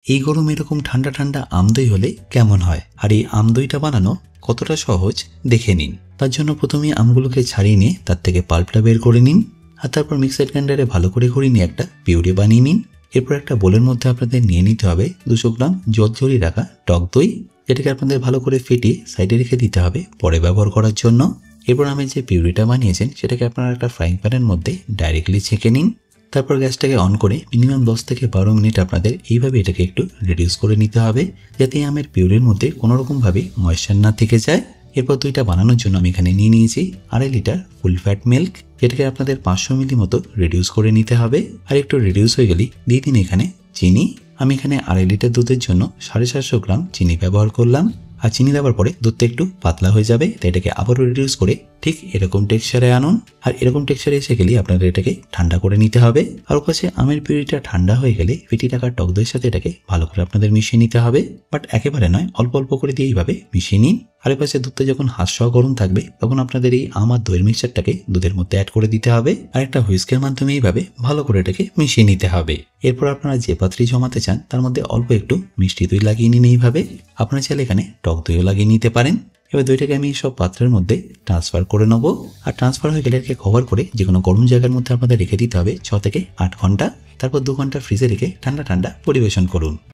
এই গরমে এরকম ঠান্ডা ঠান্ডা আমদই হলে কেমন হয়, আর এই আমদইটা বানানো কতটা সহজ দেখে নিন। তার জন্য প্রথমে আমগুলোকে ছাড়িয়ে নিয়ে তার থেকে পাল্পটা বের করে নিন, আর তারপর মিক্সার গ্রাইন্ডারে ভালো করে ঘুরিয়ে নিয়ে একটা পিউরি বানিয়ে নিন। এরপর একটা বোলের মধ্যে আপনাদের নিয়ে নিতে হবে 200 গ্রাম জল ঝরিয়ে রাখা টক দই, যেটাকে আপনাদের ভালো করে ফেটিয়ে সাইডে রেখে দিতে হবে পরে ব্যবহার করার জন্য। এরপর আমি যে পিউরিটা বানিয়েছেন সেটাকে আপনারা একটা ফ্রাইং প্যানের মধ্যে ডাইরেক্টলি ছেঁকে নিন। তারপর গ্যাসটাকে অন করে মিনিমাম 10 থেকে 12 মিনিট আপনাদের এইভাবে এটাকে একটু রিডিউস করে নিতে হবে, যাতে আমের পিউরির মধ্যে কোনো রকমভাবে ময়েশ্চার না থেকে যায়। এরপর দইটা বানানোর জন্য আমি এখানে নিয়ে নিয়েছি 2.5 লিটার ফুল ফ্যাট মিল্ক, যেটাকে আপনাদের 500 মিলি মতো রিডিউস করে নিতে হবে। আর একটু রিডিউস হয়ে গেলে দিয়ে দিন এখানে চিনি। আমি এখানে 2.5 লিটার দুধের জন্য 750 গ্রাম চিনি ব্যবহার করলাম। আর চিনি দেওয়ার পরে দুধটা একটু পাতলা হয়ে যাবে, তাই এটাকে আবারও রিডিউস করে ঠিক এরকম টেক্সচারে আনুন। আর এরকম টেক্সচারে এসে গেলে আপনাদের এটাকে ঠান্ডা করে নিতে হবে। আর কাছে আমের পিউরিটা ঠান্ডা হয়ে গেলে ফেটি রাখা টক দইয়ের সাথে এটাকে ভালো করে আপনাদের মিশিয়ে নিতে হবে, বাট একেবারে নয়, অল্প অল্প করে দিয়ে এইভাবে মিশিয়ে নিন। আর পাশে দুধটা যখন হাত সহ গরম থাকবে তখন আপনাদের এই আম আর দইয়ের মিক্সচারটাকে দুধের মধ্যে অ্যাড করে দিতে হবে, আর একটা হুইস্কের মাধ্যমে এইভাবে ভালো করে এটাকে মিশিয়ে নিতে হবে। এরপর আপনারা যে পাত্রে জমাতে চান তার মধ্যে অল্প একটু মিষ্টি দই লাগিয়ে নিন এইভাবে। আপনারা চাইলে এখানে টক দইও লাগিয়ে নিতে পারেন। এবার দইটাকে আমি সব পাত্রের মধ্যে ট্রান্সফার করে নেব। আর ট্রান্সফার হয়ে গেলে এটাকে কভার করে যে কোনো গরম জায়গার মধ্যে আপনাদের রেখে দিতে হবে 6 থেকে 8 ঘন্টা। তারপর 2 ঘন্টা ফ্রিজে রেখে ঠান্ডা ঠান্ডা পরিবেশন করুন।